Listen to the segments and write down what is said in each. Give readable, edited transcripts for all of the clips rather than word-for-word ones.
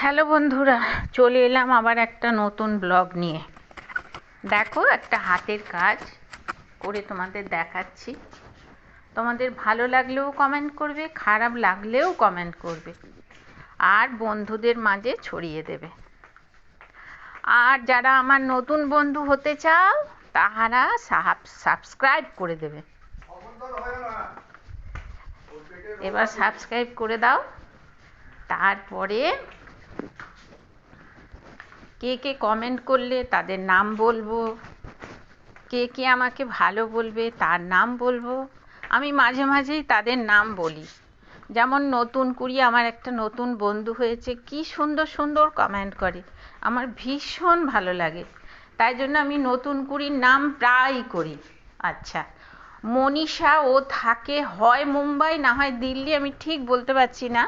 Hello বন্ধুরা, চলে এলাম আবার একটা নতুন ব্লগ নিয়ে। দেখো, একটা হাতের কাজ করে তোমাদের দেখাচ্ছি। তোমাদের ভালো লাগলেও কমেন্ট করবে, খারাপ লাগলেও কমেন্ট করবে, আর বন্ধুদের মাঝে ছড়িয়ে দেবে। আর যারা আমার নতুন বন্ধু হতে চাও তাহারা সাবস্ক্রাইব করে দেবে। এবার সাবস্ক্রাইব করে দাও। তারপরে কে কে কমেন্ট করলে তাদের নাম বলবো, কে কে আমাকে ভালো বলবে তার নাম বলবো। আমি মাঝে মাঝেই তাদের নাম বলি। যেমন নতুন কুড়ি আমার একটা নতুন বন্ধু হয়েছে, কি সুন্দর সুন্দর কমেন্ট করে, আমার ভীষণ ভালো লাগে। তাই জন্য আমি নতুন কুড়ির নাম প্রায়ই করি। আচ্ছা, মনীষা, ও থাকে হয় মুম্বাই না হয় দিল্লি, আমি ঠিক বলতে পারছি না।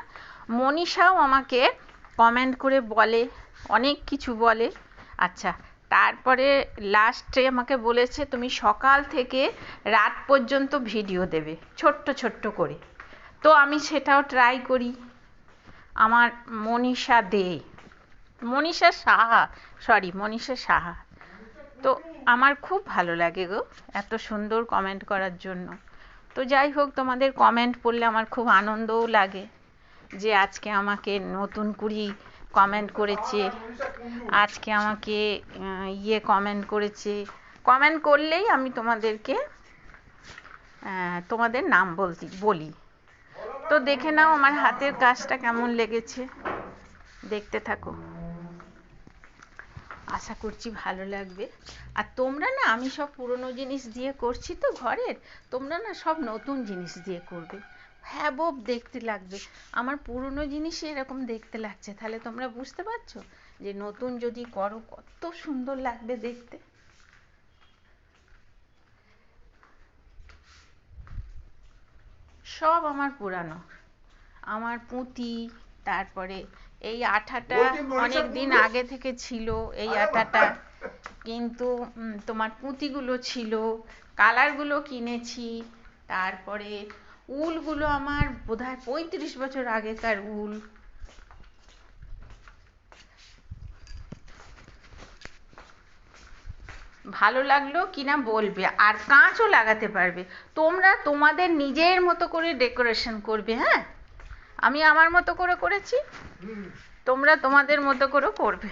মনীষাও আমাকে কমেন্ট করে বলে, অনেক কিছু বলে। আচ্ছা, তারপরে লাস্টে আমাকে বলেছে তুমি সকাল থেকে রাত পর্যন্ত ভিডিও দেবে ছোট্ট ছোট্ট করে। তো আমি সেটাও ট্রাই করি। আমার মনীষা দে, মনীষা সাহা, মনীষা সাহা। তো আমার খুব ভালো লাগে গো এত সুন্দর কমেন্ট করার জন্য। তো যাই হোক, তোমাদের কমেন্ট পড়লে আমার খুব আনন্দও লাগে যে আজকে আমাকে নতুন কুড়ি কমেন্ট করেছে, আজকে আমাকে কমেন্ট করেছে। কমেন্ট করলেই আমি তোমাদেরকে তোমাদের নাম বলি। তো দেখে নাও আমার হাতের কাজটা কেমন লেগেছে, দেখতে থাকো। আশা করছি ভালো লাগবে। আর তোমরা না, আমি সব পুরনো জিনিস দিয়ে করছি তো ঘরের, তোমরা না সব নতুন জিনিস দিয়ে করবে, হ্যাবব দেখতে লাগবে। আমার পুরনো জিনিসই এরকম দেখতে লাগছে, তাহলে তোমরা বুঝতে পারছো যে নতুন যদি করো কত সুন্দর লাগবে দেখতে। সব আমার পুরানো, আমার পুঁতি। তারপরে এই আঠাটা অনেক দিন আগে থেকে ছিল এই আঠাটা, কিন্তু তোমার পুঁতিগুলো ছিল, কালারগুলো কিনেছি। তারপরে উলগুলো আমার বোধহয় 35 বছর আগেকার উল। ভালো লাগলো কিনা বলবে, আর কাঁচও লাগাতে পারবে। তোমরা তোমাদের নিজের মতো করে ডেকোরেশন করবে। হ্যাঁ, আমি আমার মতো করে করেছি, তোমরা তোমাদের মতো করে করবে।